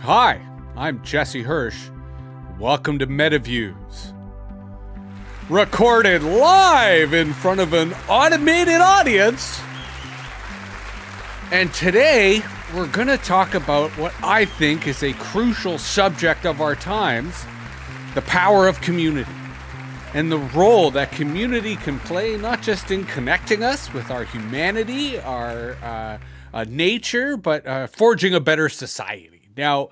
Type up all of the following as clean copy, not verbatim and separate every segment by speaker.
Speaker 1: Hi, I'm Jesse Hirsh. Welcome to MetaViews. Recorded live in front of an automated audience. And today, we're going to talk about what I think is a crucial subject of our times, the power of community, and the role that community can play not just in connecting us with our humanity, our nature, but forging a better society. Now,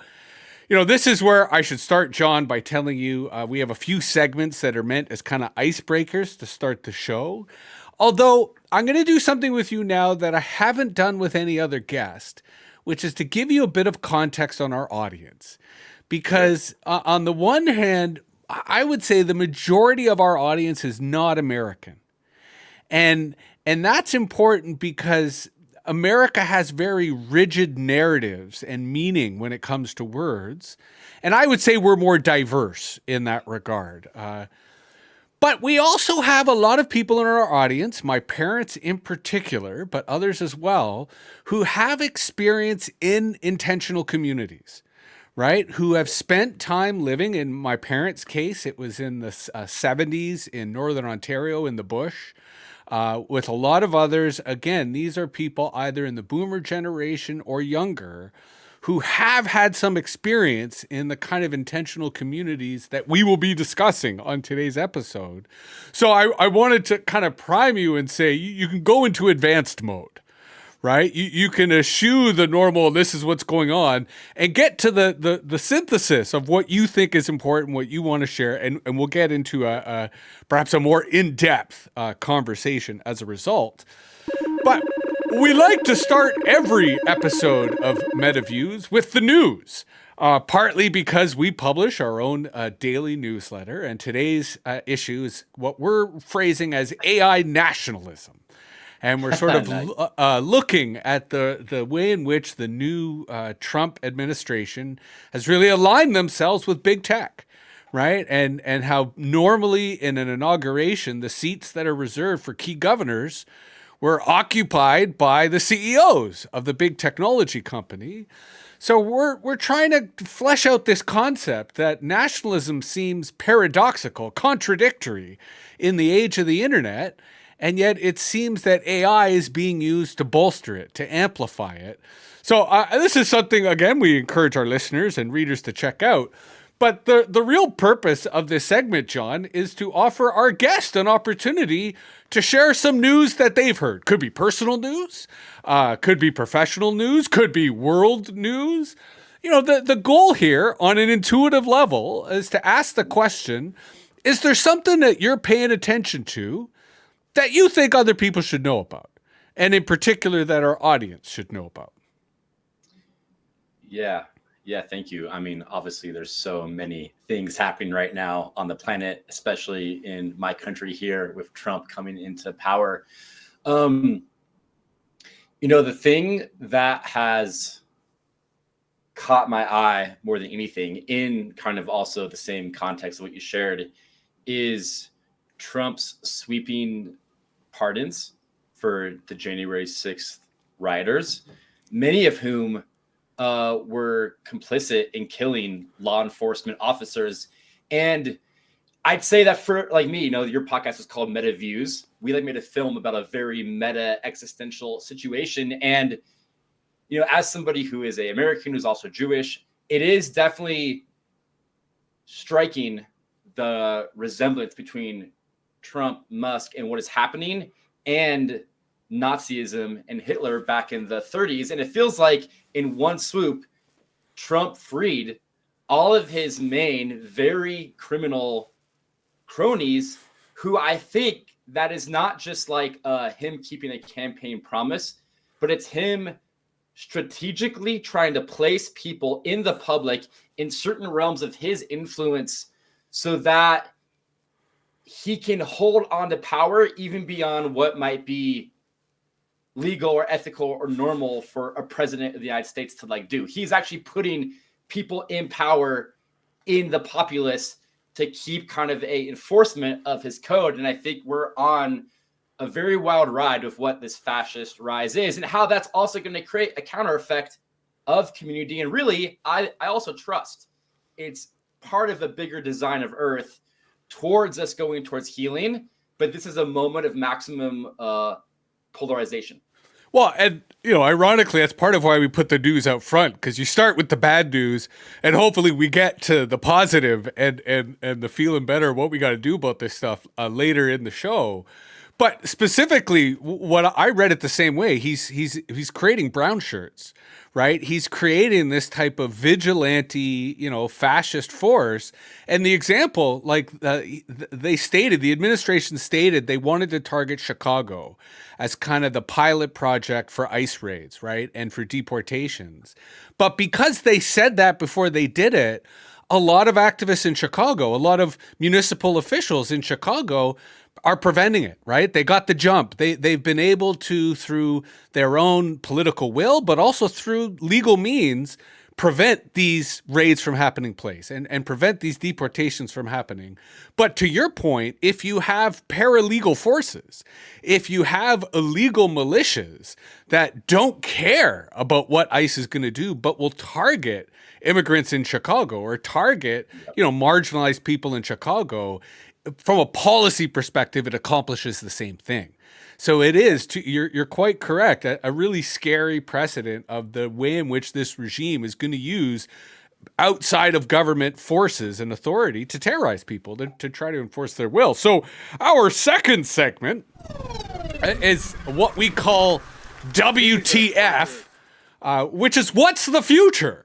Speaker 1: this is where I should start, John, by telling you we have a few segments that are meant as kind of icebreakers to start the show. Although I'm going to do something with you now that I haven't done with any other guest, which is to give you a bit of context on our audience. Because on the one hand, I would say the majority of our audience is not American. And that's important because America has very rigid narratives and meaning when it comes to words. And I would say we're more diverse in that regard. But we also have a lot of people in our audience, my parents in particular, but others as well, who have experience in intentional communities, right? Who have spent time living. In my parents' case, it was in the 70s in Northern Ontario in the bush. With a lot of others, again, these are people either in the boomer generation or younger who have had some experience in the kind of intentional communities that we will be discussing on today's episode. So I wanted to kind of prime you and say you can go into advanced mode, right? You can eschew the normal, this is what's going on, and get to the synthesis of what you think is important, what you want to share, and we'll get into perhaps a more in-depth conversation as a result. But we like to start every episode of MetaViews with the news, partly because we publish our own daily newsletter, and today's issue is what we're phrasing as AI nationalism. And we're sort of nice. Looking at the way in which the new Trump administration has really aligned themselves with big tech, right? And how normally in an inauguration, the seats that are reserved for key governors were occupied by the CEOs of the big technology company. So we're trying to flesh out this concept that nationalism seems paradoxical, contradictory in the age of the internet. And yet it seems that AI is being used to bolster it, to amplify it. So this is something, again, we encourage our listeners and readers to check out. But the real purpose of this segment, John, is to offer our guest an opportunity to share some news that they've heard. Could be personal news, could be professional news, could be world news. The goal here on an intuitive level is to ask the question, is there something that you're paying attention to that you think other people should know about, and in particular that our audience should know about?
Speaker 2: Yeah, thank you. I mean, obviously there's so many things happening right now on the planet, especially in my country here with Trump coming into power. The thing that has caught my eye more than anything, in kind of also the same context of what you shared, is Trump's sweeping pardons for the January 6th rioters, many of whom were complicit in killing law enforcement officers. And I'd say that for like me, your podcast is called MetaViews. We made a film about a very meta existential situation. And, as somebody who is an American, who's also Jewish, it is definitely striking the resemblance between Trump, Musk, and what is happening, and Nazism and Hitler back in the 30s. And it feels like in one swoop, Trump freed all of his main very criminal cronies, who I think that is not just like him keeping a campaign promise, but it's him strategically trying to place people in the public in certain realms of his influence so that he can hold on to power even beyond what might be legal or ethical or normal for a president of the United States to do. He's actually putting people in power in the populace to keep kind of a enforcement of his code. And I think we're on a very wild ride with what this fascist rise is, and how that's also going to create a counter effect of community. And really, I also trust it's part of a bigger design of Earth towards us going towards healing. But this is a moment of maximum polarization.
Speaker 1: Well, and ironically, that's part of why we put the news out front, because you start with the bad news, and hopefully we get to the positive and the feeling better what we got to do about this stuff later in the show. But specifically, what I read it the same way. He's creating brown shirts, right? He's creating this type of vigilante, fascist force. And the example, the administration stated they wanted to target Chicago as kind of the pilot project for ICE raids, right? And for deportations. But because they said that before they did it, a lot of activists in Chicago, a lot of municipal officials in Chicago are preventing it, right? They got the jump. They've been able to, through their own political will, but also through legal means, prevent these raids from happening place and prevent these deportations from happening. But to your point, if you have paralegal forces, if you have illegal militias that don't care about what ICE is going to do, but will target immigrants in Chicago or target, marginalized people in Chicago, from a policy perspective, it accomplishes the same thing. So it is, you're quite correct, a really scary precedent of the way in which this regime is going to use outside of government forces and authority to terrorize people, to try to enforce their will. So our second segment is what we call WTF, which is what's the future?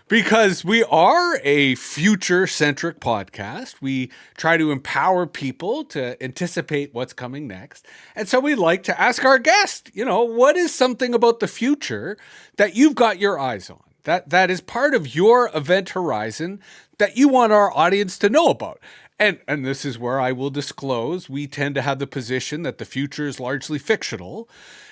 Speaker 1: Because we are a future-centric podcast. We try to empower people to anticipate what's coming next. And so we like to ask our guest, what is something about the future that you've got your eyes on? That is part of your event horizon that you want our audience to know about. And this is where I will disclose, we tend to have the position that the future is largely fictional.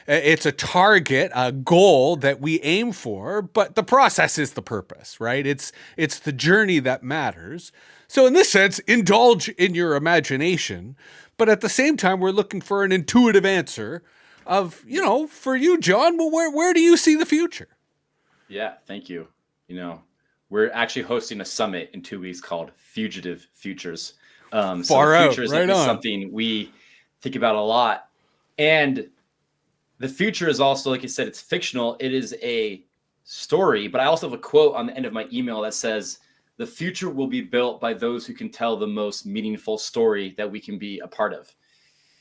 Speaker 1: It's a target, a goal that we aim for, but the process is the purpose, right? It's the journey that matters. So in this sense, indulge in your imagination, but at the same time, we're looking for an intuitive answer of, for you, John, well, where do you see the future?
Speaker 2: Yeah, thank you. We're actually hosting a summit in 2 weeks called Fugitive Futures.
Speaker 1: Far
Speaker 2: so
Speaker 1: out,
Speaker 2: the future is
Speaker 1: right on.
Speaker 2: something we think about a lot. And the future is also, like you said, it's fictional. It is a story, but I also have a quote on the end of my email that says, the future will be built by those who can tell the most meaningful story that we can be a part of.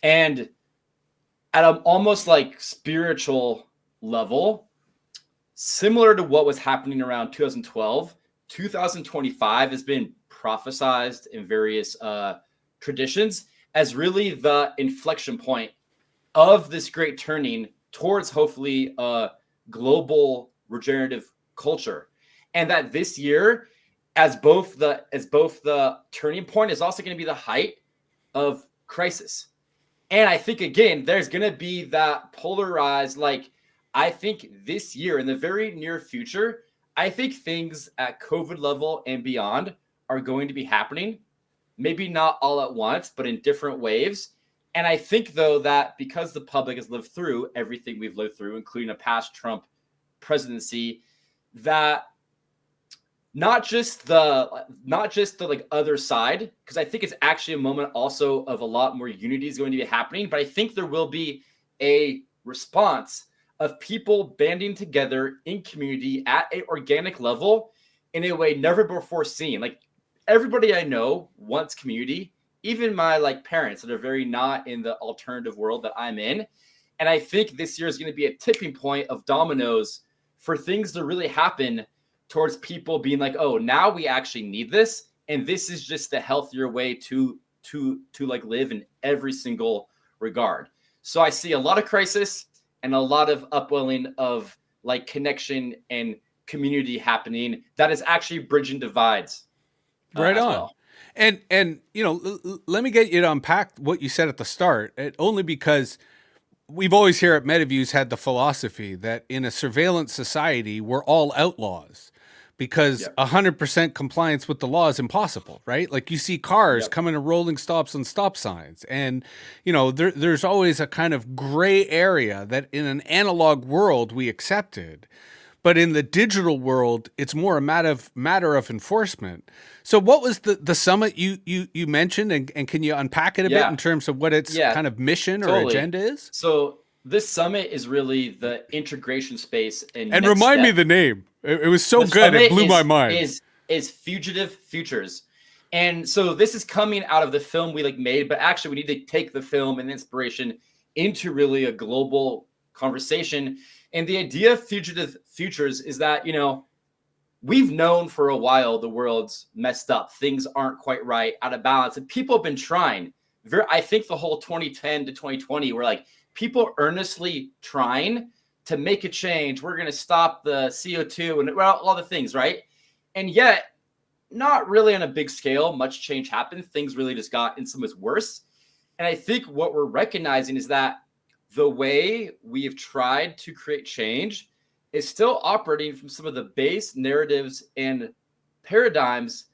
Speaker 2: And at an almost like spiritual level, similar to what was happening around 2012, 2025 has been prophesized in various traditions as really the inflection point of this great turning towards hopefully a global regenerative culture. And that this year, as both the turning point, is also going to be the height of crisis. And I think, again, there's going to be that polarized, I think this year, in the very near future, I think things at COVID level and beyond are going to be happening. Maybe not all at once, but in different waves. And I think, though, that because the public has lived through everything we've lived through, including a past Trump presidency, that not just the other side, because I think it's actually a moment also of a lot more unity is going to be happening. But I think there will be a response of people banding together in community at an organic level in a way never before seen. Like, everybody I know wants community, even my parents that are very not in the alternative world that I'm in. And I think this year is going to be a tipping point of dominoes for things to really happen towards people being like, oh, now we actually need this. And this is just the healthier way to live in every single regard. So I see a lot of crisis and a lot of upwelling of connection and community happening that is actually bridging divides.
Speaker 1: Right on.
Speaker 2: Well.
Speaker 1: And let me get you to unpack what you said at the start, only because we've always here at MetaViews had the philosophy that in a surveillance society, we're all outlaws because 100% compliance with the law is impossible, right? Like, you see cars coming to rolling stops and stop signs. And, there's always a kind of gray area that in an analog world we accepted. but in the digital world, it's more a matter of enforcement. So what was the summit you mentioned, and can you unpack it a bit in terms of what its kind of mission or agenda is?
Speaker 2: So this summit is really the integration space
Speaker 1: and remind me the name. It was so good, it blew my mind.
Speaker 2: Is Fugitive Futures. And so this is coming out of the film we made, but actually we need to take the film and inspiration into really a global conversation. And the idea of Fugitive Futures is that, we've known for a while the world's messed up. Things aren't quite right, out of balance. And people have been trying. I think the whole 2010 to 2020 were people earnestly trying to make a change. We're going to stop the CO2 and all the things, right? And yet, not really on a big scale, much change happened. Things really just got in some ways worse. And I think what we're recognizing is that the way we've tried to create change is still operating from some of the base narratives and paradigms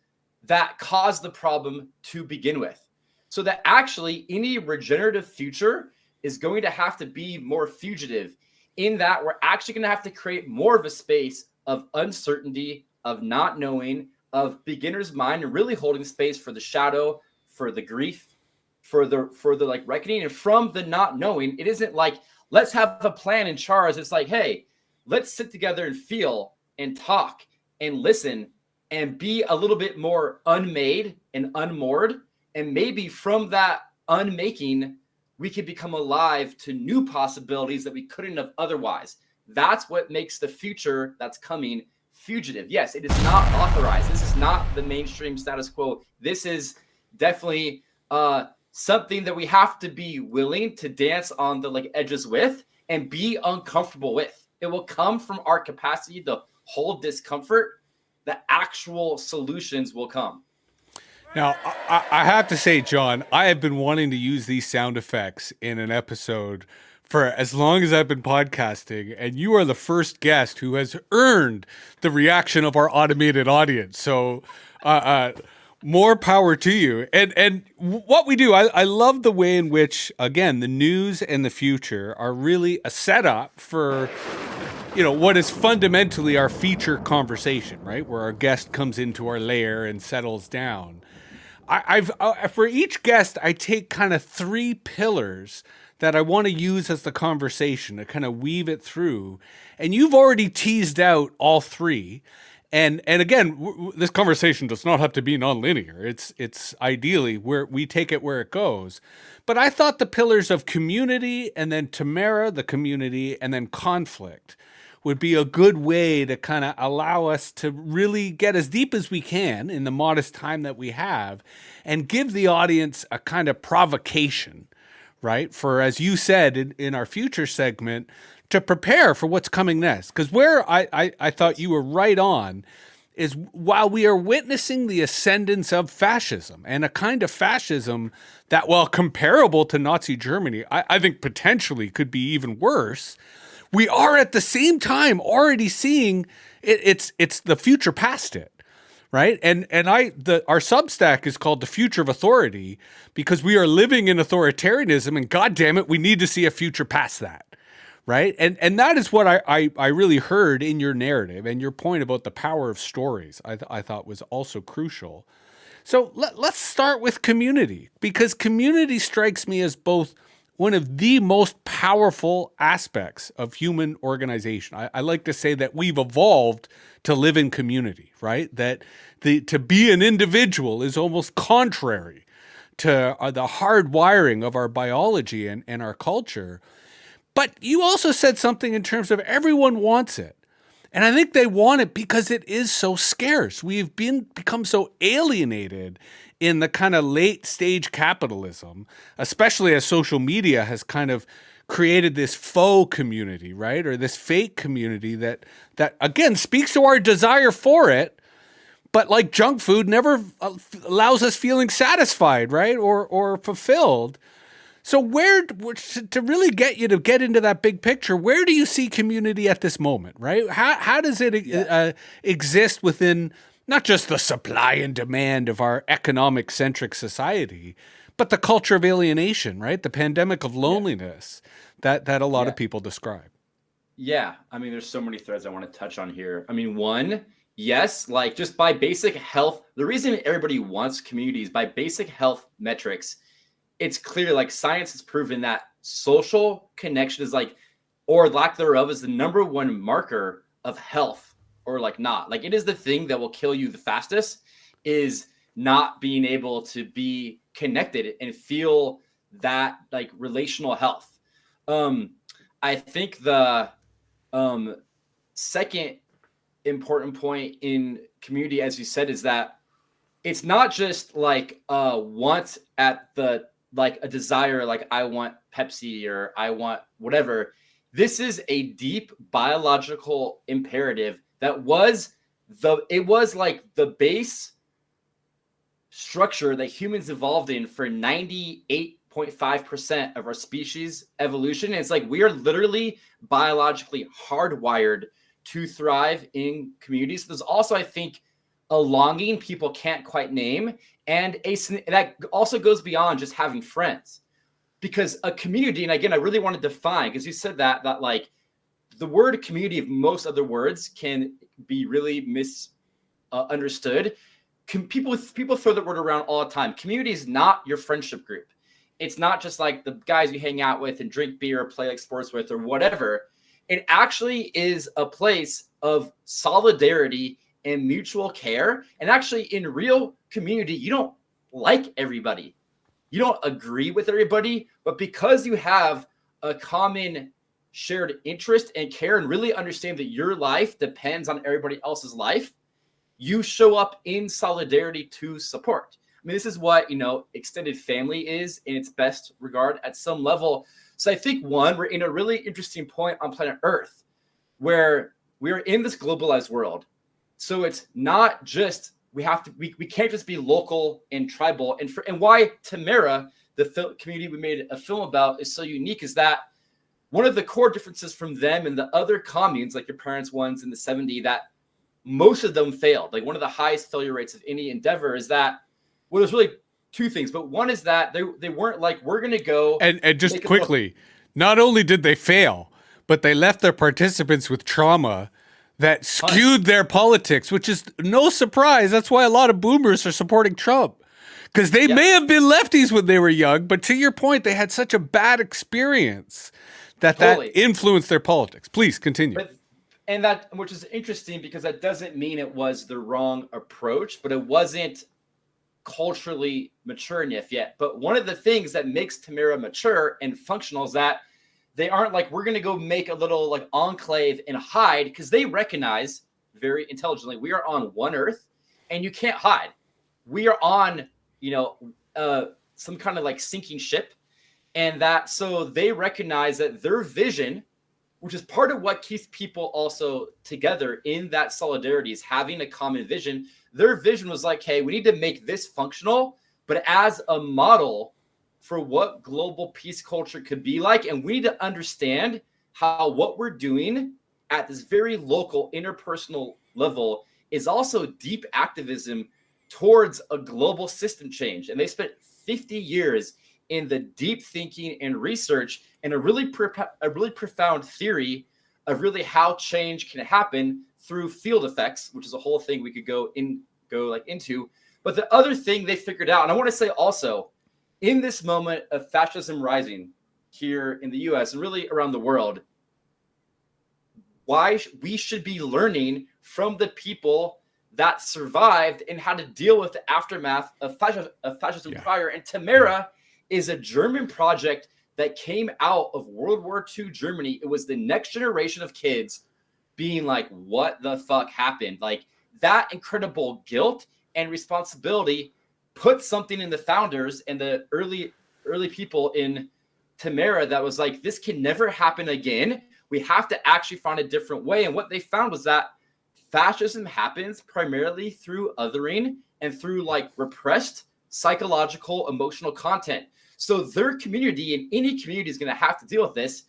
Speaker 2: that caused the problem to begin with. So that actually any regenerative future is going to have to be more fugitive, in that we're actually going to have to create more of a space of uncertainty, of not knowing, of beginner's mind, and really holding space for the shadow, for the grief, for the reckoning. And from the not knowing, it isn't let's have a plan and charge. It's hey, let's sit together and feel and talk and listen and be a little bit more unmade and unmoored. And maybe from that unmaking, we can become alive to new possibilities that we couldn't have otherwise. That's what makes the future that's coming fugitive. Yes, it is not authorized. This is not the mainstream status quo. This is definitely something that we have to be willing to dance on the edges with and be uncomfortable with. It will come from our capacity to hold discomfort. The actual solutions will come.
Speaker 1: Now, I have to say, John, I have been wanting to use these sound effects in an episode for as long as I've been podcasting, and you are the first guest who has earned the reaction of our automated audience. So more power to you. And what we do, I love the way in which, again, the news and the future are really a setup for what is fundamentally our feature conversation, right? Where our guest comes into our lair and settles down. For each guest, I take kind of 3 pillars that I want to use as the conversation to kind of weave it through. And you've already teased out all 3. And again, this conversation does not have to be nonlinear. It's ideally where we take it where it goes. But I thought the pillars of community, and then Tamera, the community, and then conflict would be a good way to kind of allow us to really get as deep as we can in the modest time that we have, and give the audience a kind of provocation, right? For, as you said in our future segment, to prepare for what's coming next. Because where I thought you were right on is, while we are witnessing the ascendance of fascism, and a kind of fascism that, while comparable to Nazi Germany, I think potentially could be even worse, we are at the same time already seeing it's the future past it, right? And our Substack is called The Future of Authority, because we are living in authoritarianism, and God damn it, we need to see a future past that, right? And that is what I really heard in your narrative, and your point about the power of stories I thought was also crucial. So let's start with community, because community strikes me as both one of the most powerful aspects of human organization. I like to say that we've evolved to live in community, right? That to be an individual is almost contrary to the hard wiring of our biology and our culture. But you also said something in terms of everyone wants it. And I think they want it because it is so scarce. We've become so alienated in the kind of late stage capitalism, especially as social media has kind of created this faux community, right? Or this fake community that again speaks to our desire for it, but like junk food never allows us feeling satisfied, right? Or fulfilled. So where, to really get you to get into that big picture, where do you see community at this moment, right? How does it exist within not just the supply and demand of our economic-centric society, but the culture of alienation, right? The pandemic of loneliness that a lot of people describe.
Speaker 2: Yeah, I mean, there's so many threads I want to touch on here. I mean, one, yes, like just by basic health, the reason everybody wants communities by basic health metrics, it's clear like science has proven that social connection is like, or lack thereof, is the number one marker of health or like not. Like it is the thing that will kill you the fastest is not being able to be connected and feel that like relational health. Um, I think the um, second important point in community, as you said, is that it's not just like a want at the like a desire, like I want Pepsi or I want whatever. This is a deep biological imperative that was like the base structure that humans evolved in for 98.5% of our species evolution. And it's like we are literally biologically hardwired to thrive in communities. There's also, I think, a longing people can't quite name, and that also goes beyond just having friends. Because a community, and again, I really want to define, because you said that like the word community of most other words can be really misunderstood. People throw the word around all the time. Community is not your friendship group. It's not just like the guys you hang out with and drink beer or play like sports with or whatever. It actually is a place of solidarity and mutual care. And actually, in real community, you don't like everybody. You don't agree with everybody, but because you have a common shared interest and care and really understand that your life depends on everybody else's life, you show up in solidarity to support. I mean, this is what, extended family is in its best regard at some level. So I think, one, we're in a really interesting point on planet Earth where we're in this globalized world. So it's not just, we can't just be local and tribal. And why Tamera, the community we made a film about, is so unique is that one of the core differences from them and the other communes, like your parents' ones in the 70s, that most of them failed. Like one of the highest failure rates of any endeavor is that, well, there's really two things, but one is that they weren't like, we're going to go.
Speaker 1: And just quickly, not only did they fail, but they left their participants with trauma that skewed their politics, which is no surprise. That's why a lot of boomers are supporting Trump. Because they may have been lefties when they were young, but to your point, they had such a bad experience that influenced their politics. Please continue.
Speaker 2: And that, which is interesting because that doesn't mean it was the wrong approach, but it wasn't culturally mature enough yet. But one of the things that makes Tamera mature and functional is that they aren't like, we're going to go make a little like enclave and hide, because they recognize very intelligently we are on one earth and you can't hide. We are on, some kind of like sinking ship. And that, so they recognize that their vision, which is part of what keeps people also together in that solidarity, is having a common vision. Their vision was like, hey, we need to make this functional, but as a model for what global peace culture could be like. And we need to understand how what we're doing at this very local interpersonal level is also deep activism towards a global system change. And they spent 50 years in the deep thinking and research and a really profound theory of really how change can happen through field effects, which is a whole thing we could go into. But the other thing they figured out, and I want to say also, in this moment of fascism rising here in the US and really around the world, why we should be learning from the people that survived and how to deal with the aftermath of fascism prior. And Tamera is a German project that came out of World War II Germany. It was the next generation of kids being like, what the fuck happened? Like that incredible guilt and responsibility put something in the founders and the early people in Tamera that was like, this can never happen again. We have to actually find a different way. And what they found was that fascism happens primarily through othering and through like repressed psychological, emotional content. So their community, and any community is going to have to deal with this,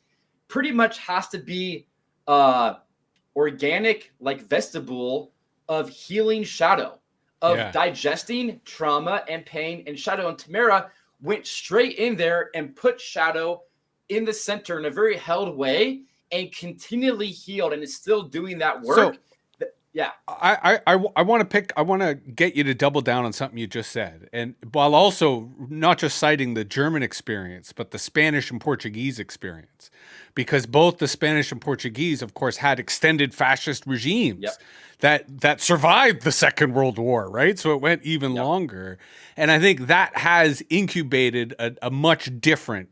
Speaker 2: pretty much has to be organic, like vestibule of healing shadow, of digesting trauma and pain and shadow. And Tamera went straight in there and put shadow in the center in a very held way and continually healed and is still doing that work. Yeah.
Speaker 1: I want to get you to double down on something you just said. And while also not just citing the German experience, but the Spanish and Portuguese experience, because both the Spanish and Portuguese, of course, had extended fascist regimes that survived the Second World War, right? So it went even longer. And I think that has incubated a much different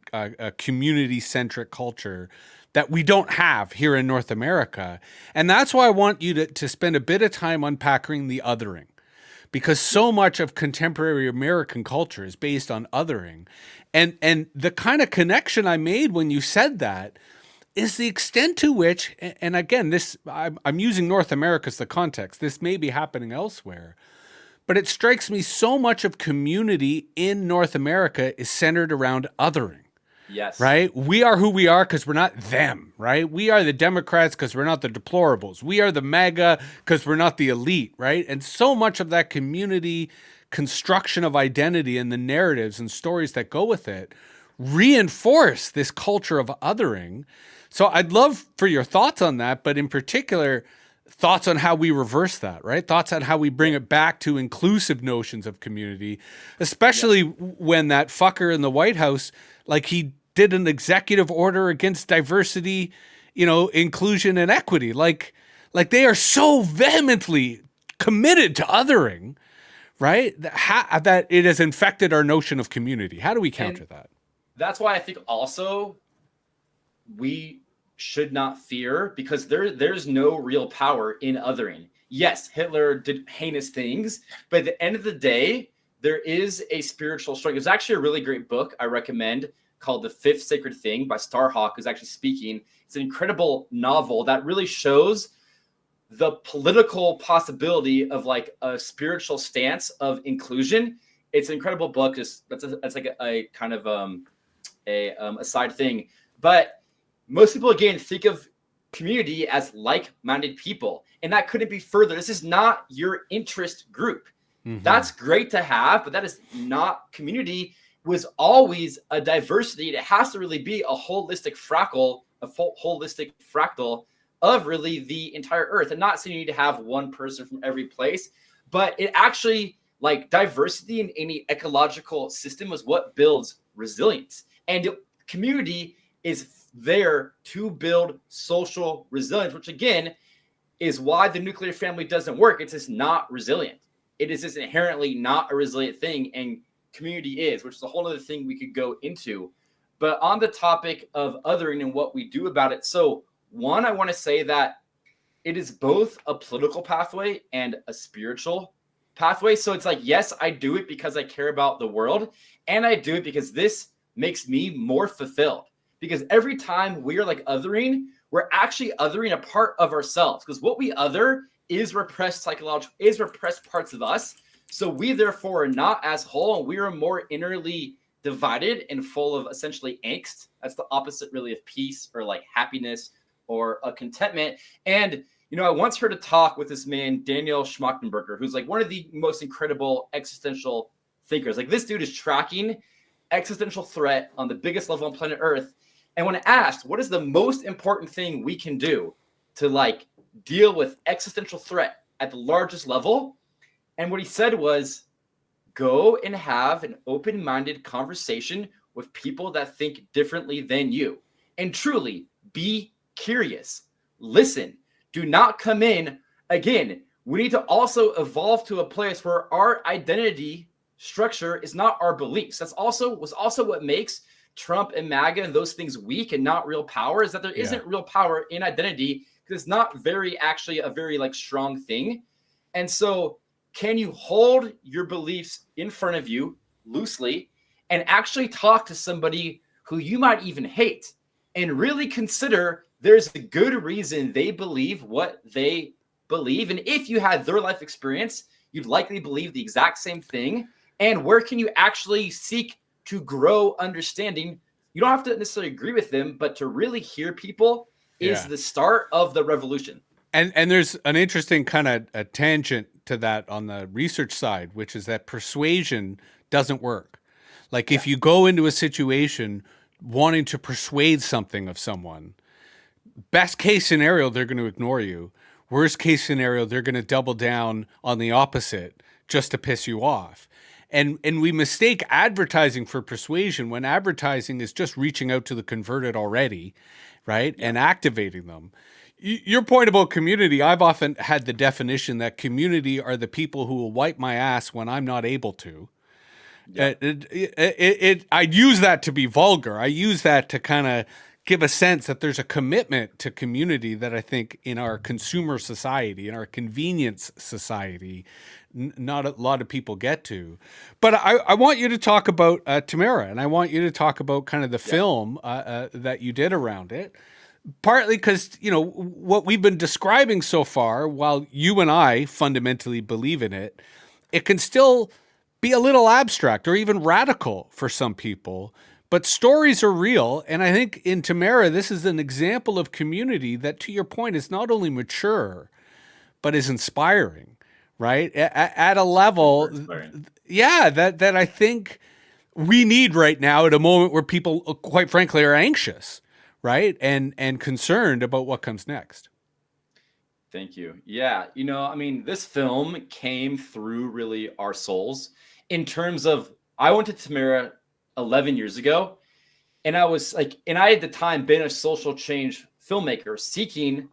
Speaker 1: community-centric culture that we don't have here in North America. And that's why I want you to spend a bit of time unpacking the othering, because so much of contemporary American culture is based on othering. And the kind of connection I made when you said that is the extent to which, and again, I'm using North America as the context, this may be happening elsewhere, but it strikes me so much of community in North America is centered around othering.
Speaker 2: Yes.
Speaker 1: Right? We are who we are because we're not them, right? We are the Democrats because we're not the deplorables. We are the MAGA because we're not the elite, right? And so much of that community construction of identity and the narratives and stories that go with it reinforce this culture of othering. So I'd love for your thoughts on that, but in particular, thoughts on how we reverse that, right? Thoughts on how we bring it back to inclusive notions of community, especially when that fucker in the White House, like he did an executive order against diversity, inclusion and equity. Like they are so vehemently committed to othering, right? That it has infected our notion of community. How do we counter that?
Speaker 2: That's why I think also we should not fear, because there's no real power in othering. Yes, Hitler did heinous things, but at the end of the day, there is a spiritual strength. There's actually a really great book I recommend called The Fifth Sacred Thing by Starhawk, who's actually speaking. It's an incredible novel that really shows the political possibility of like a spiritual stance of inclusion. It's an incredible book. That's like a kind of a side thing. But most people, again, think of community as like-minded people. And that couldn't be further. This is not your interest group. Mm-hmm. That's great to have, but that is not community. Was always a diversity. It has to really be a holistic fractal of really the entire earth. And not saying you need to have one person from every place, but it actually, like, diversity in any ecological system is what builds resilience. And community is there to build social resilience, which again is why the nuclear family doesn't work. It's just not resilient. It is just inherently not a resilient thing. And community is, which is a whole other thing we could go into. But on the topic of othering and what we do about it. So one, I want to say that it is both a political pathway and a spiritual pathway. So it's like, yes, I do it because I care about the world. And I do it because this makes me more fulfilled. Because every time we're like othering, we're actually othering a part of ourselves. Because what we other is repressed repressed parts of us. So we therefore are not as whole, and we are more innerly divided and full of essentially angst. That's the opposite really of peace or like happiness or a contentment. And, I once heard a talk with this man, Daniel Schmachtenberger, who's like one of the most incredible existential thinkers. Like this dude is tracking existential threat on the biggest level on planet Earth. And when asked, what is the most important thing we can do to like deal with existential threat at the largest level? And what he said was, go and have an open-minded conversation with people that think differently than you. And truly, be curious. Listen. Do not come in. Again, we need to also evolve to a place where our identity structure is not our beliefs. Was also what makes Trump and MAGA and those things weak and not real power, is that there isn't real power in identity, because it's not actually a very like strong thing. And so can you hold your beliefs in front of you loosely and actually talk to somebody who you might even hate and really consider there's a good reason they believe what they believe? And if you had their life experience, you'd likely believe the exact same thing. And where can you actually seek to grow understanding? You don't have to necessarily agree with them, but to really hear people is the start of the revolution.
Speaker 1: And there's an interesting kind of a tangent to that on the research side, which is that persuasion doesn't work. Like if you go into a situation wanting to persuade something of someone, best case scenario, they're going to ignore you. Worst case scenario, they're going to double down on the opposite just to piss you off. And we mistake advertising for persuasion when advertising is just reaching out to the converted already, right? Yeah. And activating them. Your point about community, I've often had the definition that community are the people who will wipe my ass when I'm not able to. Yeah. I use that to be vulgar. I use that to kind of give a sense that there's a commitment to community that I think in our consumer society, in our convenience society, not a lot of people get to. But I want you to talk about Tamera, and I want you to talk about kind of the film that you did around it. Partly because, you know, what we've been describing so far, while you and I fundamentally believe in it, it can still be a little abstract or even radical for some people. But stories are real. And I think in Tamera, this is an example of community that, to your point, is not only mature, but is inspiring, right? At a level, that I think we need right now at a moment where people, quite frankly, are anxious, right? And concerned about what comes next.
Speaker 2: Thank you. Yeah. You know, I mean, this film came through really our souls in terms of, I went to Tamera 11 years ago, and I was like, and I at the time been a social change filmmaker seeking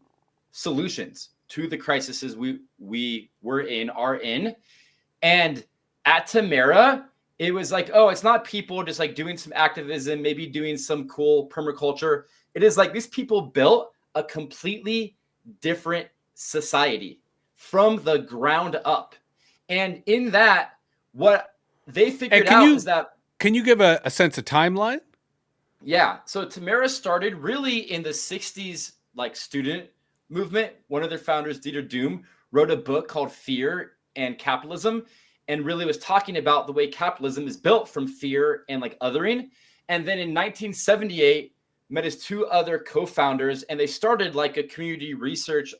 Speaker 2: solutions to the crises we are in. And at Tamera, it was like, oh, it's not people just like doing some activism, maybe doing some cool permaculture. It is like these people built a completely different society from the ground up. And in that, what they figured out is that...
Speaker 1: Can you give a sense of timeline?
Speaker 2: Yeah. So Tamera started really in the 60s, like student movement. One of their founders, Dieter Doom, wrote a book called Fear and Capitalism, and really was talking about the way capitalism is built from fear and like othering. And then in 1978, met his two other co-founders, and they started like a community research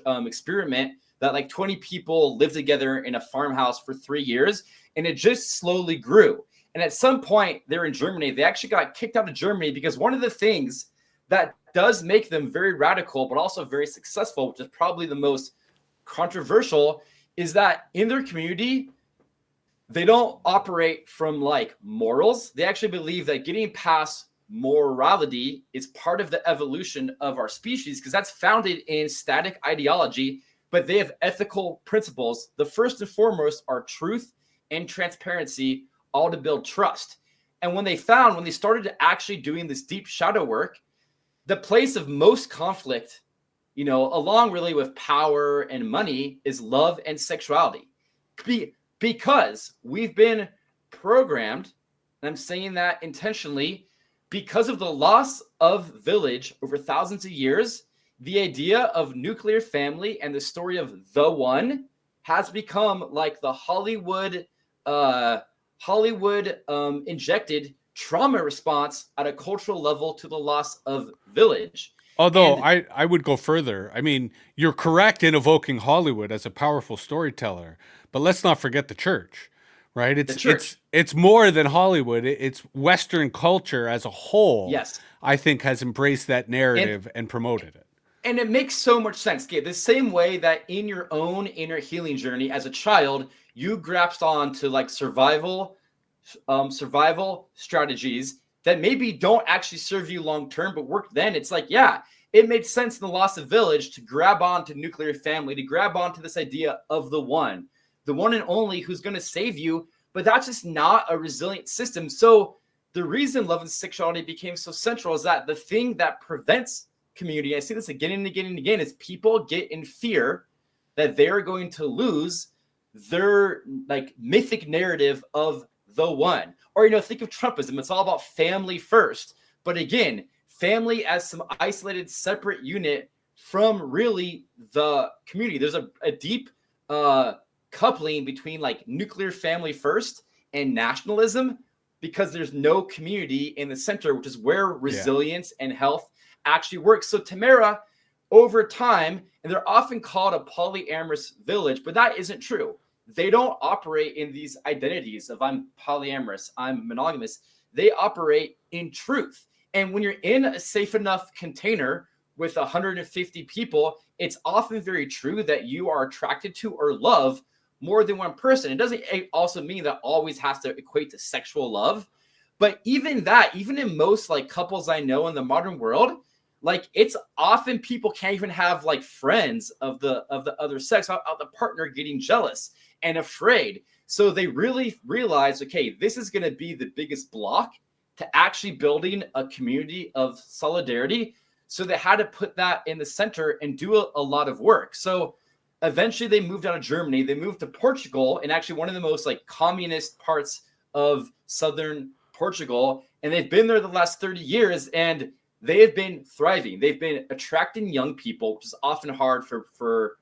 Speaker 2: experiment that like 20 people lived together in a farmhouse for 3 years, and it just slowly grew. And at some point, they're in Germany. They actually got kicked out of Germany because one of the things that does make them very radical, but also very successful, which is probably the most controversial, is that in their community, they don't operate from like morals. They actually believe that getting past morality is part of the evolution of our species, because that's founded in static ideology, but they have ethical principles. The first and foremost are truth and transparency, all to build trust. And when they started actually doing this deep shadow work, the place of most conflict, you know, along really with power and money, is love and sexuality. Because we've been programmed, and I'm saying that intentionally, because of the loss of village over thousands of years, the idea of nuclear family and the story of the one has become like the Hollywood injected trauma response at a cultural level to the loss of village.
Speaker 1: Although I would go further. I mean, you're correct in evoking Hollywood as a powerful storyteller, but let's not forget the church, right? It's more than Hollywood. It's Western culture as a whole.
Speaker 2: Yes,
Speaker 1: I think has embraced that narrative and promoted it.
Speaker 2: And it makes so much sense. Gabe, the same way that in your own inner healing journey as a child, you grasped on to like survival strategies that maybe don't actually serve you long term, but worked then. It's like, yeah, it made sense in the loss of village to grab on to nuclear family, to grab on to this idea of the one and only who's going to save you. But that's just not a resilient system. So the reason love and sexuality became so central is that the thing that prevents community, I see this again and again and again, is people get in fear that they're going to lose their like mythic narrative of the one. Or, you know, think of Trumpism. It's all about family first. But again, family as some isolated separate unit from really the community. There's a deep coupling between like nuclear family first and nationalism, because there's no community in the center, which is where resilience and health actually works. So Tamera, over time, and they're often called a polyamorous village, but that isn't true. They don't operate in these identities of I'm polyamorous, I'm monogamous. They operate in truth. And when you're in a safe enough container with 150 people, it's often very true that you are attracted to or love more than one person. It doesn't also mean that always has to equate to sexual love. But even that, even in most like couples I know in the modern world, like it's often people can't even have like friends of the other sex without the partner getting jealous and afraid. So they really realize, okay, this is going to be the biggest block to actually building a community of solidarity. So they had to put that in the center and do a lot of work. So eventually they moved out of Germany. They moved to Portugal, and actually one of the most like communist parts of southern Portugal. And they've been there the last 30 years, and they have been thriving. They've been attracting young people, which is often hard for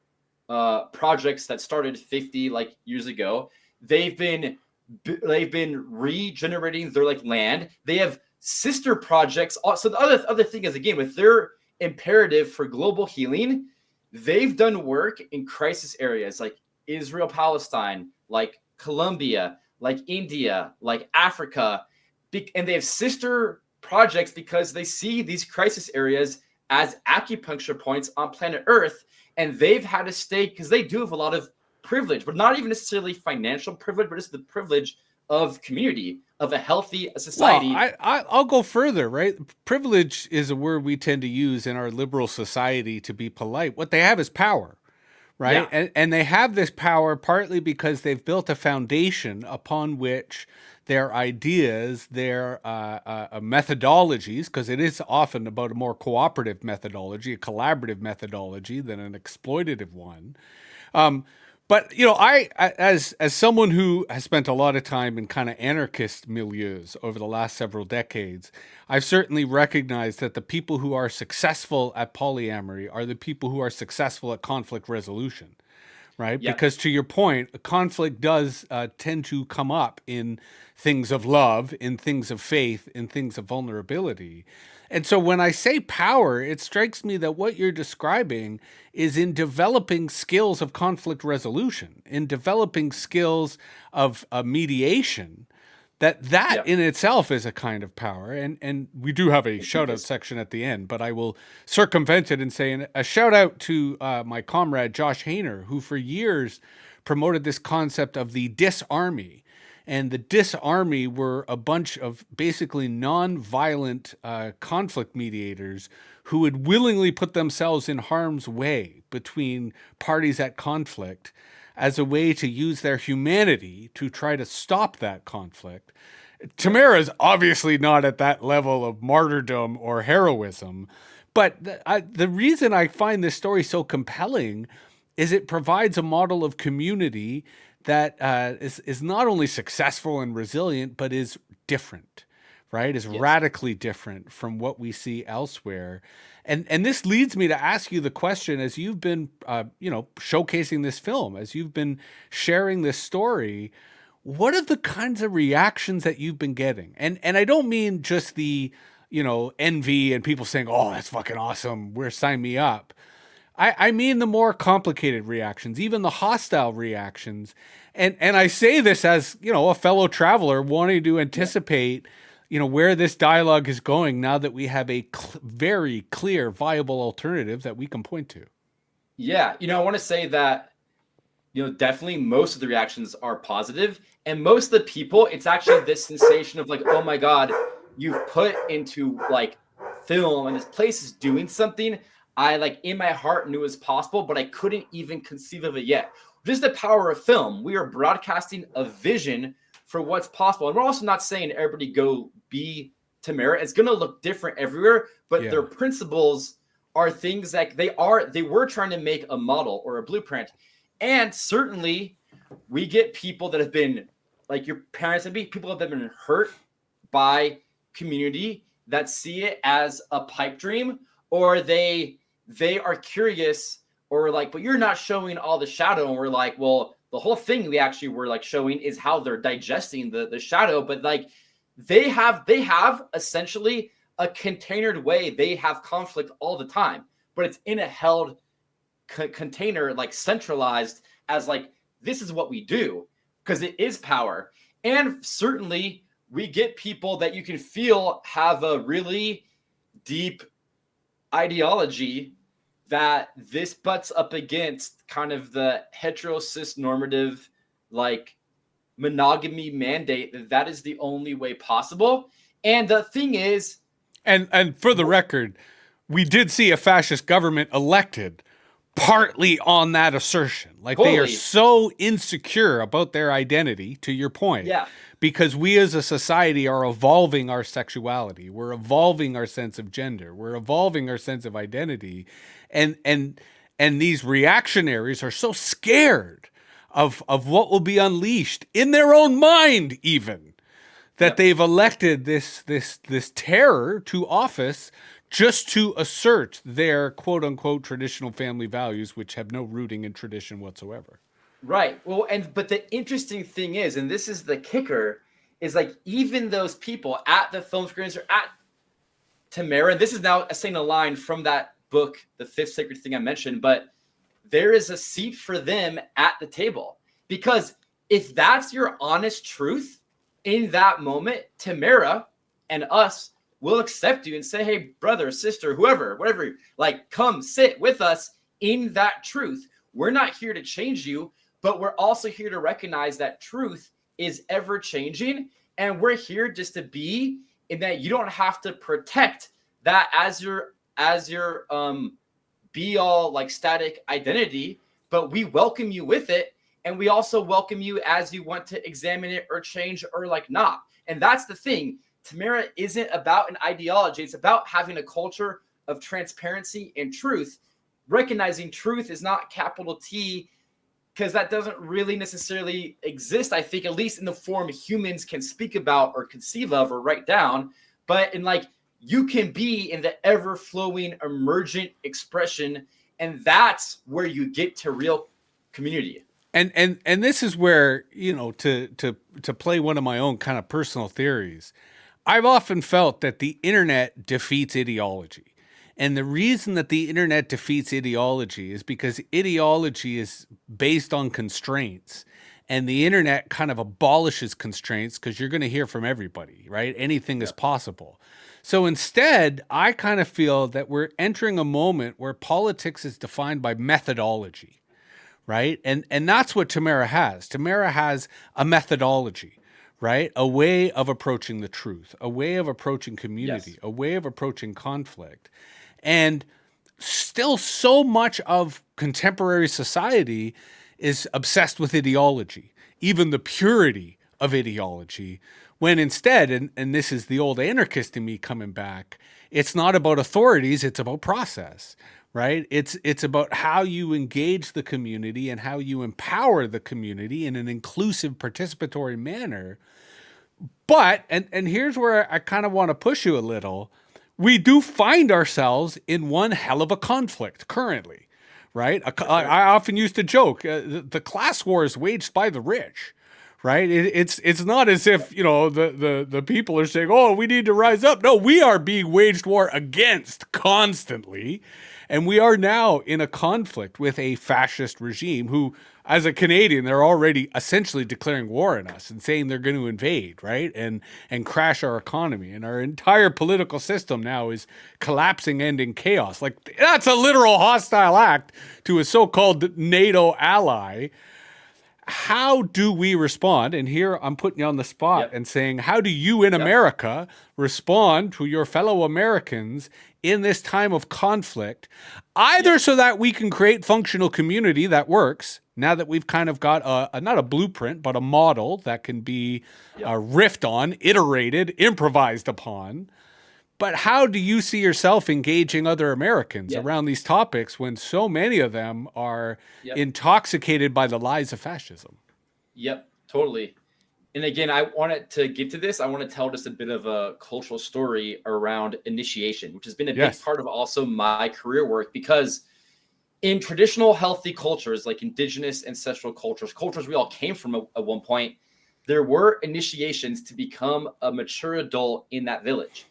Speaker 2: projects that started 50 like years ago. They've been regenerating their like land. They have sister projects. So the other thing is, again, with their imperative for global healing, they've done work in crisis areas like Israel, Palestine, like Colombia, like India, like Africa, and they have sister projects because they see these crisis areas as acupuncture points on planet Earth, and they've had to stay because they do have a lot of privilege, but not even necessarily financial privilege, but it's the privilege of community, of a healthy society.
Speaker 1: Well, I'll go further, right? Privilege is a word we tend to use in our liberal society to be polite. What they have is power, right?
Speaker 2: Yeah.
Speaker 1: And they have this power partly because they've built a foundation upon which their ideas, their methodologies, because it is often about a more cooperative methodology, a collaborative methodology than an exploitative one. But you know, as someone who has spent a lot of time in kind of anarchist milieus over the last several decades, I've certainly recognized that the people who are successful at polyamory are the people who are successful at conflict resolution, right?
Speaker 2: Yep.
Speaker 1: Because to your point, conflict does tend to come up in things of love, in things of faith, in things of vulnerability. And so when I say power, it strikes me that what you're describing is in developing skills of conflict resolution, in developing skills of mediation, that
Speaker 2: Yep.
Speaker 1: in itself is a kind of power. And we do have a shout out section at the end, but I will circumvent it and say a shout out to my comrade Josh Hayner, who for years promoted this concept of the disarmy. And the disarmy were a bunch of basically non-violent conflict mediators who would willingly put themselves in harm's way between parties at conflict as a way to use their humanity to try to stop that conflict. Tamera is obviously not at that level of martyrdom or heroism, but the reason I find this story so compelling is it provides a model of community that is not only successful and resilient, but is different, right? Is radically different from what we see elsewhere. And this leads me to ask you the question, as you've been, showcasing this film, as you've been sharing this story, what are the kinds of reactions that you've been getting? And I don't mean just the, envy and people saying, oh, that's fucking awesome, sign me up. I mean the more complicated reactions, even the hostile reactions. And I say this as, a fellow traveler wanting to anticipate, where this dialogue is going now that we have a very clear, viable alternative that we can point to.
Speaker 2: Yeah. I want to say that, definitely most of the reactions are positive. And most of the people, it's actually this sensation of like, oh my God, you've put into like film and this place is doing something I like in my heart knew was possible, but I couldn't even conceive of it yet. Just the power of film. We are broadcasting a vision for what's possible. And we're also not saying everybody go be Tamera. It's going to look different everywhere, but their principles are things that they were trying to make a model or a blueprint. And certainly we get people that have been like your parents and people that have been hurt by community that see it as a pipe dream, or they are curious, or like, but you're not showing all the shadow. And we're like, well, the whole thing we actually were like showing is how they're digesting the shadow. But like they have essentially a containered way. They have conflict all the time, but it's in a held container, like centralized as like, this is what we do because it is power. And certainly we get people that you can feel have a really deep ideology that this butts up against kind of the heterosis normative, like monogamy mandate, that is the only way possible. And the thing is,
Speaker 1: and for the record, we did see a fascist government elected partly on that assertion. Like they are
Speaker 2: totally,
Speaker 1: so insecure about their identity, to your point,
Speaker 2: yeah,
Speaker 1: because we as a society are evolving our sexuality. We're evolving our sense of gender. We're evolving our sense of identity. And these reactionaries are so scared of what will be unleashed in their own mind, even, that
Speaker 2: yep.
Speaker 1: they've elected this terror to office just to assert their quote unquote traditional family values, which have no rooting in tradition whatsoever.
Speaker 2: Right. Well, but the interesting thing is, and this is the kicker, is like even those people at the film screens or at Tamera, and this is now saying a line from that book, The Fifth Sacred Thing I mentioned, but there is a seat for them at the table. Because if that's your honest truth in that moment, Tamera and us will accept you and say, hey, brother, sister, whoever, whatever, like, come sit with us in that truth. We're not here to change you, but we're also here to recognize that truth is ever changing. And we're here just to be in that you don't have to protect that as your be all like static identity, but we welcome you with it. And we also welcome you as you want to examine it or change or like not. And that's the thing. Tamera isn't about an ideology. It's about having a culture of transparency and truth, recognizing truth is not capital T, because that doesn't really necessarily exist, I think, at least in the form humans can speak about or conceive of or write down. But in like, you can be in the ever-flowing emergent expression, and that's where you get to real community.
Speaker 1: And this is where, you know, to play one of my own kind of personal theories, I've often felt that the internet defeats ideology. And the reason that the internet defeats ideology is because ideology is based on constraints. And the internet kind of abolishes constraints because you're going to hear from everybody, right? Anything is possible. So instead, I kind of feel that we're entering a moment where politics is defined by methodology, right? And that's what Tamera has. Tamera has a methodology, right? A way of approaching the truth, a way of approaching community, a way of approaching conflict. And still so much of contemporary society is obsessed with ideology, even the purity of ideology, when instead, and this is the old anarchist in me coming back, it's not about authorities, it's about process, right? It's about how you engage the community and how you empower the community in an inclusive, participatory manner. But, and here's where I kind of want to push you a little, we do find ourselves in one hell of a conflict currently, right? I often used to joke, the class war is waged by the rich, right? It's not as if, you know, the people are saying, oh, we need to rise up. No, we are being waged war against constantly. And we are now in a conflict with a fascist regime who, as a Canadian, they're already essentially declaring war on us and saying they're going to invade, right? And crash our economy. And our entire political system now is collapsing and in chaos. Like, that's a literal hostile act to a so-called NATO ally. How do we respond? And here I'm putting you on the spot and saying, how do you in America respond to your fellow Americans in this time of conflict, either so that we can create functional community that works, now that we've kind of got not a blueprint, but a model that can be riffed on, iterated, improvised upon. But how do you see yourself engaging other Americans around these topics when so many of them are intoxicated by the lies of fascism?
Speaker 2: Yep, totally. And again, I wanted to get to this. I want to tell just a bit of a cultural story around initiation, which has been a big part of also my career work, because in traditional healthy cultures, like indigenous ancestral cultures we all came from at one point, there were initiations to become a mature adult in that village.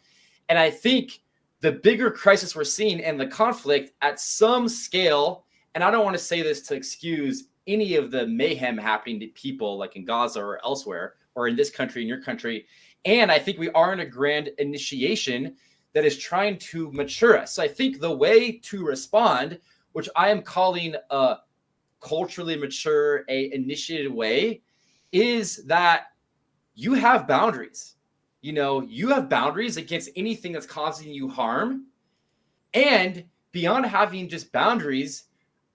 Speaker 2: And I think the bigger crisis we're seeing and the conflict at some scale, and I don't want to say this to excuse any of the mayhem happening to people like in Gaza or elsewhere, or in this country, in your country, And I think we are in a grand initiation that is trying to mature us. So I think the way to respond, which I am calling a culturally mature, a initiated way, is that you have boundaries. You have boundaries against anything that's causing you harm. And beyond having just boundaries,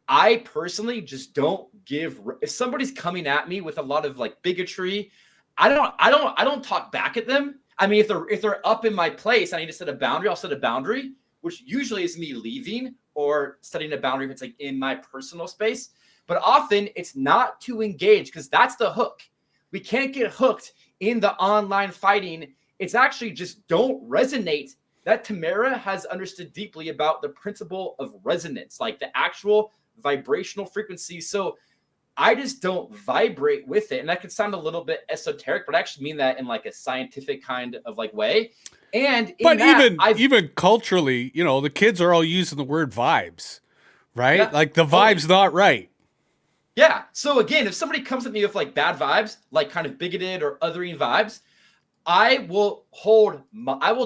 Speaker 2: I personally just don't give. If somebody's coming at me with a lot of like bigotry, I don't talk back at them. I mean, if they're up in my place, I need to set a boundary. I'll set a boundary, which usually is me leaving or setting a boundary if it's like in my personal space. But often it's not to engage, because that's the hook. We can't get hooked in the online fighting. It's actually just don't resonate. That Tamera has understood deeply about the principle of resonance, like the actual vibrational frequency. So I just don't vibrate with it. And that could sound a little bit esoteric, but I actually mean that in like a scientific kind of like way. And
Speaker 1: but even culturally, the kids are all using the word vibes, right?
Speaker 2: Yeah,
Speaker 1: like the vibe's not right.
Speaker 2: Yeah. So again, if somebody comes at me with like bad vibes, like kind of bigoted or othering vibes, I will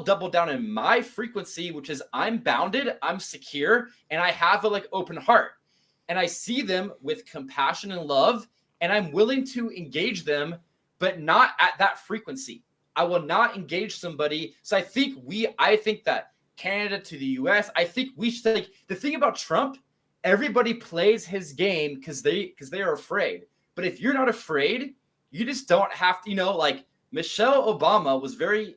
Speaker 2: double down in my frequency, which is I'm bounded, I'm secure, and I have a like open heart. And I see them with compassion and love, and I'm willing to engage them, but not at that frequency. I will not engage somebody. So I think that Canada to the US, I think we should, like, the thing about Trump, everybody plays his game because they are afraid. But if you're not afraid, you just don't have to, like Michelle Obama was very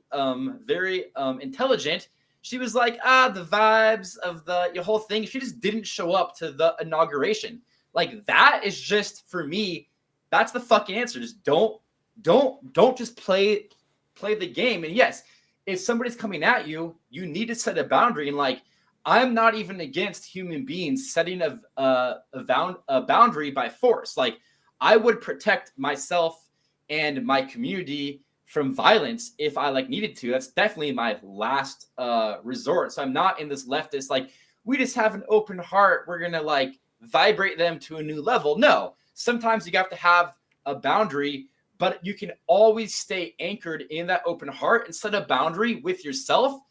Speaker 2: intelligent. She was like, the vibes of the whole thing. She just didn't show up to the inauguration. Like, that is just, for me, that's the fucking answer. Just don't just play the game. And yes, if somebody's coming at you, you need to set a boundary. And like, I'm not even against human beings setting a boundary by force. Like, I would protect myself and my community from violence if I like needed to. That's definitely my last resort. So I'm not in this leftist, like, we just have an open heart, we're gonna like vibrate them to a new level. No, sometimes you have to have a boundary, but you can always stay anchored in that open heart and set a boundary with yourself.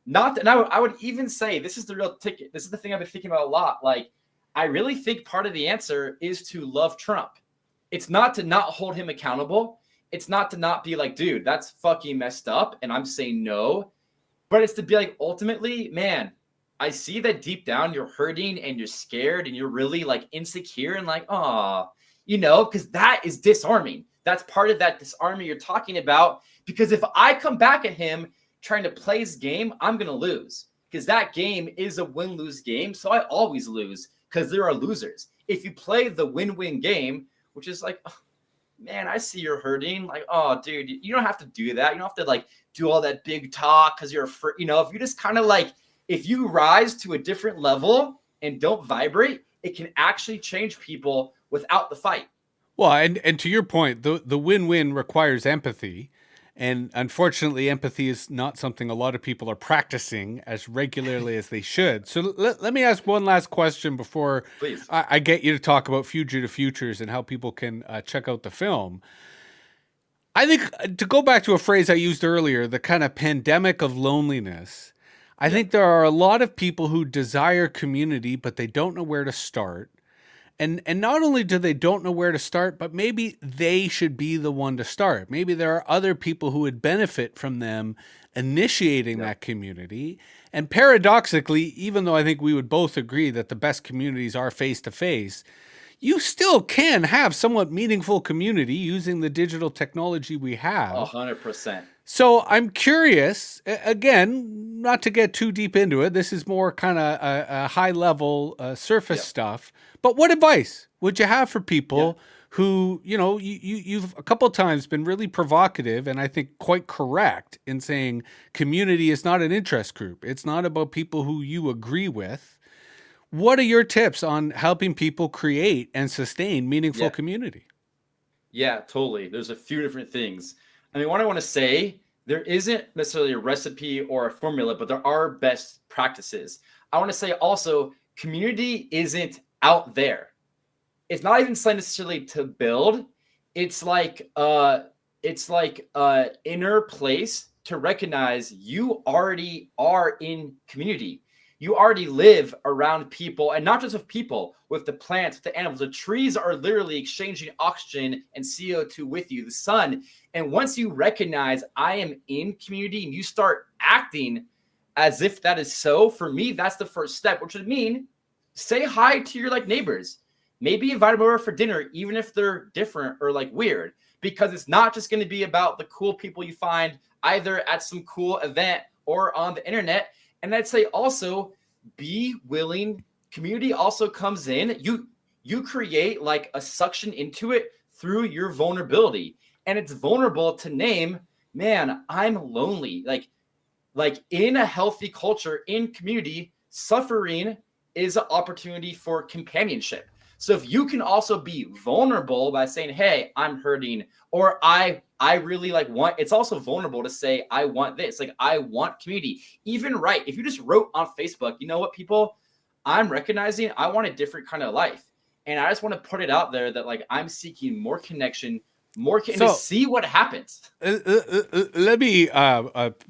Speaker 2: And I would even say, this is the real ticket. This is the thing I've been thinking about a lot. Like, I really think part of the answer is to love Trump. It's not to not hold him accountable. It's not to not be like, dude, that's fucking messed up, and I'm saying no. But it's to be like, ultimately, man, I see that deep down you're hurting and you're scared and you're really like insecure and like, because that is disarming. That's part of that disarming you're talking about. Because if I come back at him trying to play his game, I'm going to lose, because that game is a win-lose game. So I always lose, because there are losers. If you play the win-win game, which is like, oh, man, I see you're hurting. Like, oh, dude, you don't have to do that. You don't have to like do all that big talk because you're afraid. If you just kind of like, if you rise to a different level and don't vibrate, it can actually change people without the fight.
Speaker 1: Well, and to your point, the win-win requires empathy. And unfortunately, empathy is not something a lot of people are practicing as regularly as they should. So let me ask one last question before I get you to talk about Fugitive Futures and how people can check out the film. I think, to go back to a phrase I used earlier, the kind of pandemic of loneliness, I think there are a lot of people who desire community, but they don't know where to start. And not only do they don't know where to start, but maybe they should be the one to start. Maybe there are other people who would benefit from them initiating that community. And paradoxically, even though I think we would both agree that the best communities are face-to-face, you still can have somewhat meaningful community using the digital technology we have.
Speaker 2: 100%.
Speaker 1: So I'm curious, again, not to get too deep into it. This is more kind of a high-level surface stuff. But what advice would you have for people who, you've a couple of times been really provocative and I think quite correct in saying community is not an interest group. It's not about people who you agree with. What are your tips on helping people create and sustain meaningful community?
Speaker 2: Yeah, totally. There's a few different things. I mean, what I want to say, there isn't necessarily a recipe or a formula, but there are best practices. I want to say also, community isn't out there. It's not even necessarily to build. It's like it's like an inner place to recognize you already are in community. You already live around people, and not just with people, with the plants, with the animals. The trees are literally exchanging oxygen and CO2 with you, the sun. And once you recognize I am in community and you start acting as if that is so, for me, that's the first step, which would mean say hi to your like neighbors. Maybe invite them over for dinner, even if they're different or like weird, because it's not just going to be about the cool people you find either at some cool event or on the internet. And I'd say also be willing. Community also comes in. You create like a suction into it through your vulnerability. And it's vulnerable to name, man, I'm lonely. Like in a healthy culture, in community, suffering is an opportunity for companionship. So if you can also be vulnerable by saying, hey, I'm hurting, or I really like want, it's also vulnerable to say, I want this, like I want community. Even right, if you just wrote on Facebook, you know what, people, I'm recognizing I want a different kind of life. And I just want to put it out there that like I'm seeking more connection, and to see what happens.
Speaker 1: Let me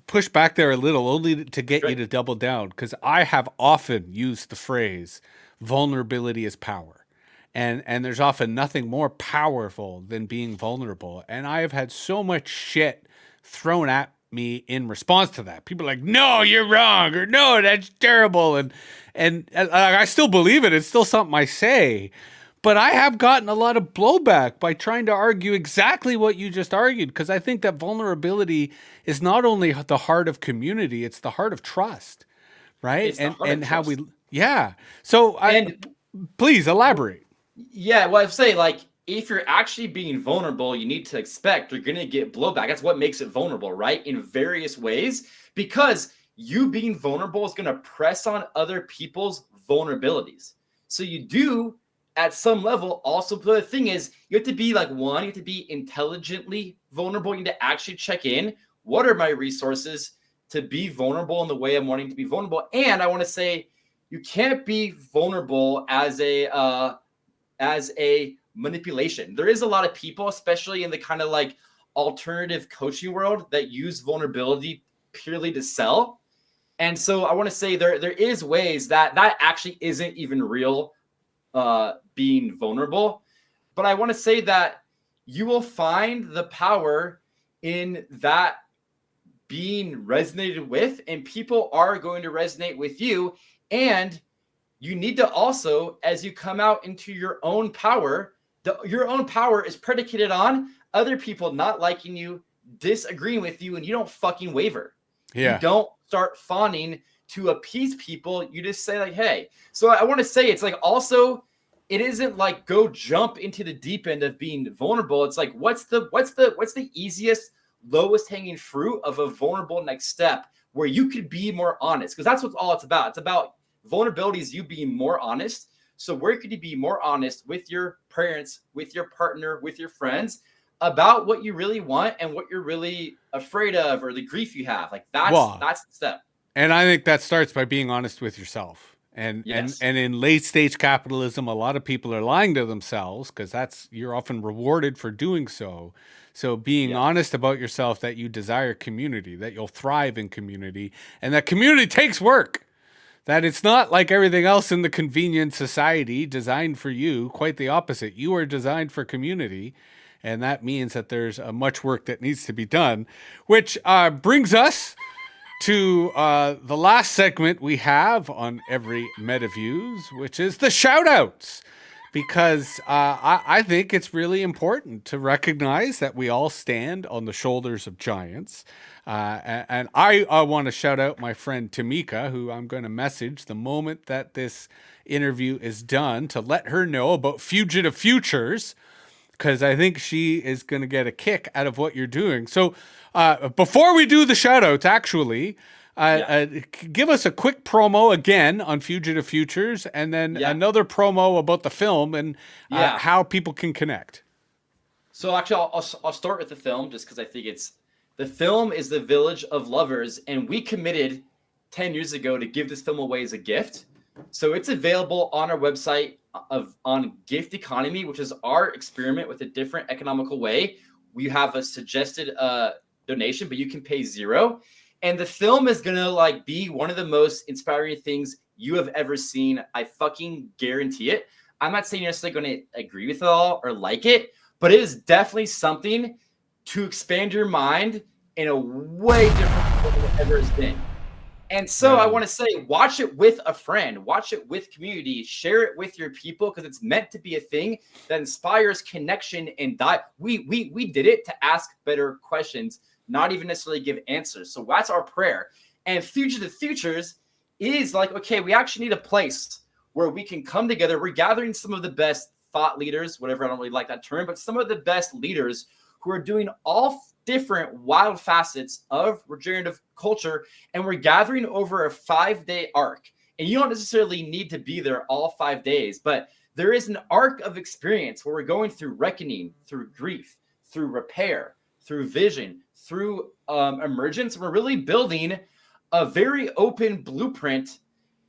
Speaker 1: push back there a little, only to get you to double down, because I have often used the phrase vulnerability is power. And there's often nothing more powerful than being vulnerable. And I have had so much shit thrown at me in response to that. People are like, no, you're wrong, or no, that's terrible. And I still believe it. It's still something I say. But I have gotten a lot of blowback by trying to argue exactly what you just argued, because I think that vulnerability is not only the heart of community, it's the heart of trust, right?
Speaker 2: It's the heart
Speaker 1: And
Speaker 2: of
Speaker 1: how
Speaker 2: trust.
Speaker 1: yeah. So please elaborate.
Speaker 2: Yeah, well, I'd say like if you're actually being vulnerable, you need to expect you're going to get blowback. That's what makes it vulnerable, right? In various ways, because you being vulnerable is going to press on other people's vulnerabilities. So you do at some level also, the thing is, you have to be like you have to be intelligently vulnerable. You need to actually check in. What are my resources to be vulnerable in the way I'm wanting to be vulnerable? And I want to say you can't be vulnerable as a manipulation. There is a lot of people, especially in the kind of like alternative coaching world, that use vulnerability purely to sell. And so I want to say there is ways that actually isn't even real being vulnerable. But I want to say that you will find the power in that being resonated with, and people are going to resonate with you. And you need to also, as you come out into your own power, your own power is predicated on other people not liking you, disagreeing with you, and you don't fucking waver.
Speaker 1: Yeah.
Speaker 2: You don't start fawning to appease people. You just say like, hey. So I want to say it's like also, it isn't like go jump into the deep end of being vulnerable. It's like what's the easiest, lowest hanging fruit of a vulnerable next step where you could be more honest, because that's what all it's about. It's about vulnerability is you being more honest. So where could you be more honest with your parents, with your partner, with your friends about what you really want and what you're really afraid of, or the grief you have? Like that's the step.
Speaker 1: And I think that starts by being honest with yourself. And
Speaker 2: Yes.
Speaker 1: and in late stage capitalism, a lot of people are lying to themselves, because you're often rewarded for doing so. So being honest about yourself, that you desire community, that you'll thrive in community, and that community takes work. That it's not like everything else in the convenient society designed for you. Quite the opposite. You are designed for community. And that means that there's much work that needs to be done, which brings us to the last segment we have on every MetaViews, which is the shout-outs. Because I think it's really important to recognize that we all stand on the shoulders of giants. And I want to shout out my friend Tamika, who I'm going to message the moment that this interview is done, to let her know about Fugitive Futures, because I think she is going to get a kick out of what you're doing. So before we do the shout outs, actually, give us a quick promo again on Fugitive Futures, and then another promo about the film and how people can connect.
Speaker 2: So actually, I'll start with the film, just because I think the film is The Village of Lovers, and we committed 10 years ago to give this film away as a gift. So it's available on our website on Gift Economy, which is our experiment with a different economical way. We have a suggested donation, but you can pay $0. And the film is gonna like be one of the most inspiring things you have ever seen. I fucking guarantee it. I'm not saying you're necessarily going to agree with it all or like it, but it is definitely something to expand your mind in a way different way than it ever has been. And so I want to say, watch it with a friend, watch it with community, share it with your people, because it's meant to be a thing that inspires connection and dive. We did it to ask better questions, not even necessarily give answers. So that's our prayer. And Fugitive Futures is like, okay, we actually need a place where we can come together. We're gathering some of the best thought leaders, whatever, I don't really like that term, but some of the best leaders who are doing all different wild facets of regenerative culture. And we're gathering over a 5-day arc. And you don't necessarily need to be there all 5 days, but there is an arc of experience where we're going through reckoning, through grief, through repair, through vision, through emergence. We're really building a very open blueprint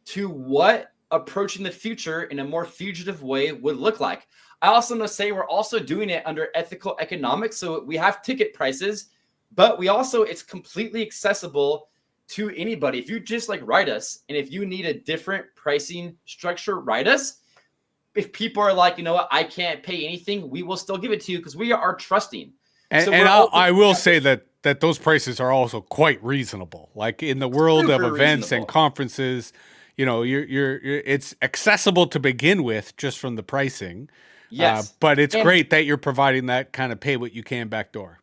Speaker 2: to what approaching the future in a more fugitive way would look like. I also want to say we're also doing it under ethical economics. So we have ticket prices, but we also, it's completely accessible to anybody. If you just like write us, and if you need a different pricing structure, write us. If people are like, you know what, I can't pay anything, we will still give it to you because we are trusting.
Speaker 1: And I will say that those prices are also quite reasonable. Like in the world of events and conferences, you know, it's accessible to begin with just from the pricing.
Speaker 2: Yes.
Speaker 1: But it's great that you're providing that kind of pay what you can backdoor.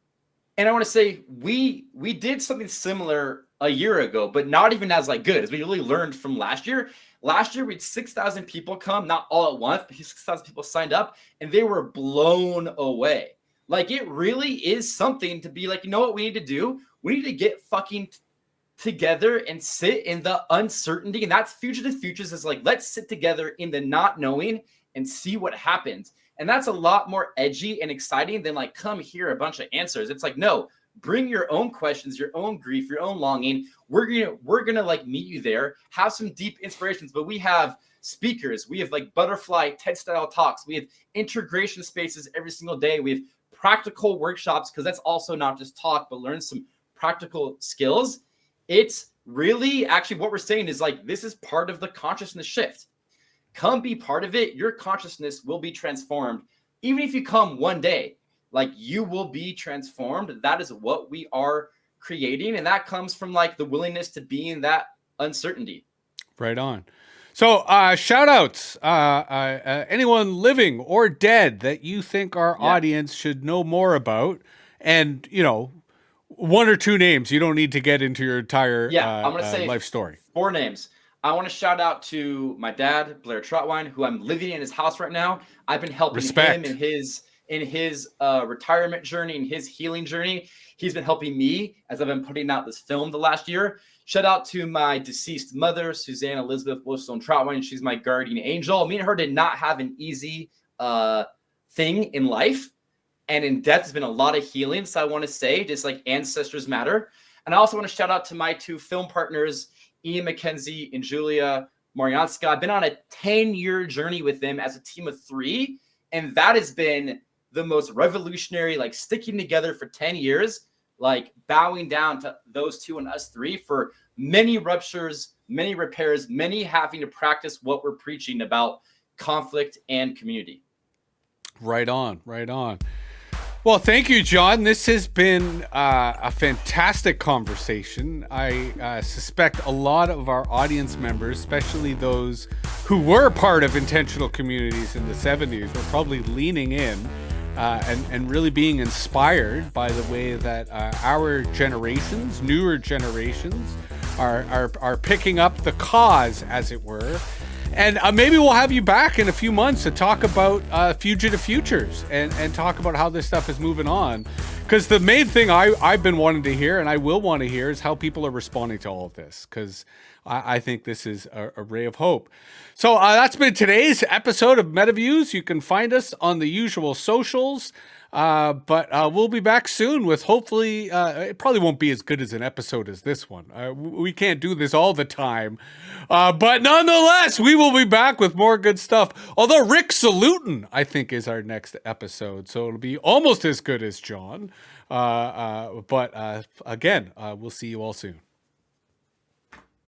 Speaker 2: And I want to say we did something similar a year ago, but not even as like good as we really learned from last year. Last year we had 6,000 people come, not all at once, but 6,000 people signed up, and they were blown away. Like it really is something to be like, you know what we need to do? We need to get fucking together and sit in the uncertainty. And that's Fugitive Futures is like, let's sit together in the not knowing and see what happens. And that's a lot more edgy and exciting than like, come hear a bunch of answers. It's like, no, bring your own questions, your own grief, your own longing. We're gonna like meet you there, have some deep inspirations, but we have speakers. We have like butterfly TED style talks. We have integration spaces every single day. We have practical workshops, because that's also not just talk, but learn some practical skills. It's really actually what we're saying is like, this is part of the consciousness shift. Come be part of it. Your consciousness will be transformed. Even if you come one day, like you will be transformed. That is what we are creating. And that comes from like the willingness to be in that uncertainty.
Speaker 1: Right on. So shout outs, anyone living or dead that you think our audience should know more about. And, you know, 1 or 2 names. You don't need to get into your entire
Speaker 2: I'm gonna say
Speaker 1: life story.
Speaker 2: 4 names. I want to shout out to my dad, Blair Trotwine, who I'm living in his house right now. I've been helping him in his retirement journey, in his healing journey. He's been helping me as I've been putting out this film the last year. Shout out to my deceased mother, Suzanne Elizabeth Wolfstone Trotwine. She's my guardian angel. Me and her did not have an easy thing in life. And in death has been a lot of healing. So I want to say, just like ancestors matter. And I also want to shout out to my 2 film partners, Ian McKenzie and Julia Marianska. I've been on a 10-year journey with them as a team of 3. And that has been the most revolutionary, like sticking together for 10 years, like bowing down to those 2 and us 3 for many ruptures, many repairs, many having to practice what we're preaching about conflict and community.
Speaker 1: Right on, right on. Well, thank you, John. This has been a fantastic conversation. I suspect a lot of our audience members, especially those who were part of intentional communities in the 70s, were probably leaning in and really being inspired by the way that our generations, newer generations, are picking up the cause, as it were. And maybe we'll have you back in a few months to talk about Fugitive Futures and talk about how this stuff is moving on. Because the main thing I've been wanting to hear, and I will want to hear, is how people are responding to all of this. Because I think this is a ray of hope. So that's been today's episode of MetaViews. You can find us on the usual socials. But we'll be back soon with hopefully, it probably won't be as good as an episode as this one. We can't do this all the time. But nonetheless, we will be back with more good stuff. Although Rick Salutin, I think, is our next episode. So it'll be almost as good as John. But again, we'll see you all soon.